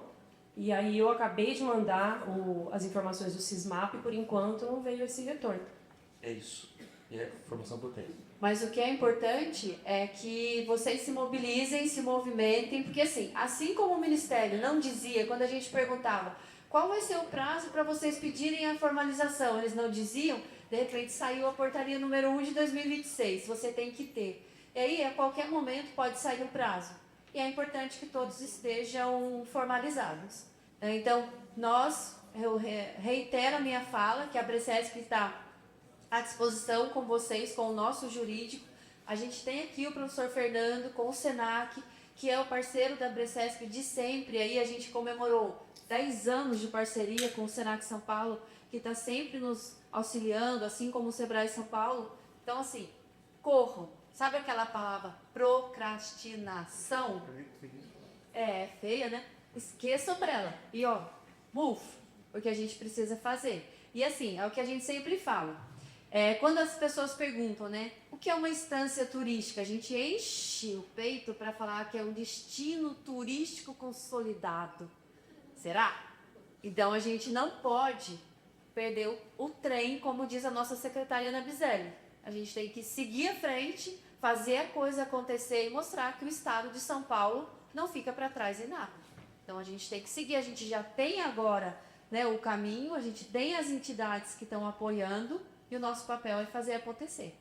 e aí eu acabei de mandar as informações do SISMAP e, por enquanto, não veio esse retorno. É isso. É informação potente. Mas o que é importante é que vocês se mobilizem, se movimentem, porque assim como o Ministério não dizia, quando a gente perguntava qual vai ser o prazo para vocês pedirem a formalização, eles não diziam, de repente saiu a portaria número 1 de 2026, você tem que ter. E aí, a qualquer momento, pode sair o prazo. E é importante que todos estejam formalizados. Então, eu reitero a minha fala, que a Brecesp está à disposição com vocês, com o nosso jurídico. A gente tem aqui o professor Fernando com o SENAC, que é o parceiro da Brecesp de sempre. Aí a gente comemorou 10 anos de parceria com o SENAC São Paulo, que está sempre nos auxiliando, assim como o Sebrae São Paulo. Então, corram. Sabe aquela palavra procrastinação? É feia, né? Esqueçam para ela. E, move, porque a gente precisa fazer. E, é o que a gente sempre fala. Quando as pessoas perguntam, né, o que é uma instância turística? A gente enche o peito para falar que é um destino turístico consolidado. Será? Então, a gente não pode perder o trem, como diz a nossa secretária Ana Biselli. A gente tem que seguir à frente, fazer a coisa acontecer e mostrar que o Estado de São Paulo não fica para trás em nada. Então, a gente tem que seguir. A gente já tem agora, né, o caminho, a gente tem as entidades que estão apoiando e o nosso papel é fazer acontecer.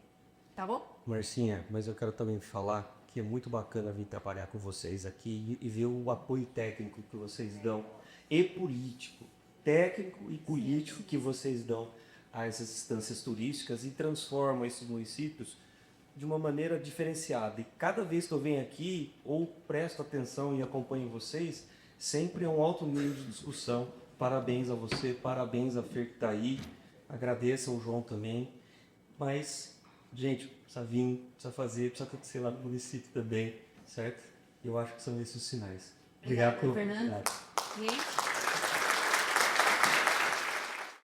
Tá bom? Marcinha, mas eu quero também falar que é muito bacana vir trabalhar com vocês aqui e ver o apoio técnico que vocês dão e político, técnico e político que vocês dão a essas instâncias turísticas e transformam esses municípios de uma maneira diferenciada. E cada vez que eu venho aqui ou presto atenção e acompanho vocês, sempre é um alto nível de discussão. Parabéns a você, parabéns a Fer que está aí, agradeço ao João também. Mas, gente, precisa vir, precisa fazer, precisa acontecer lá no município também, certo? Eu acho que são esses os sinais. Obrigado, Fernando. Gente.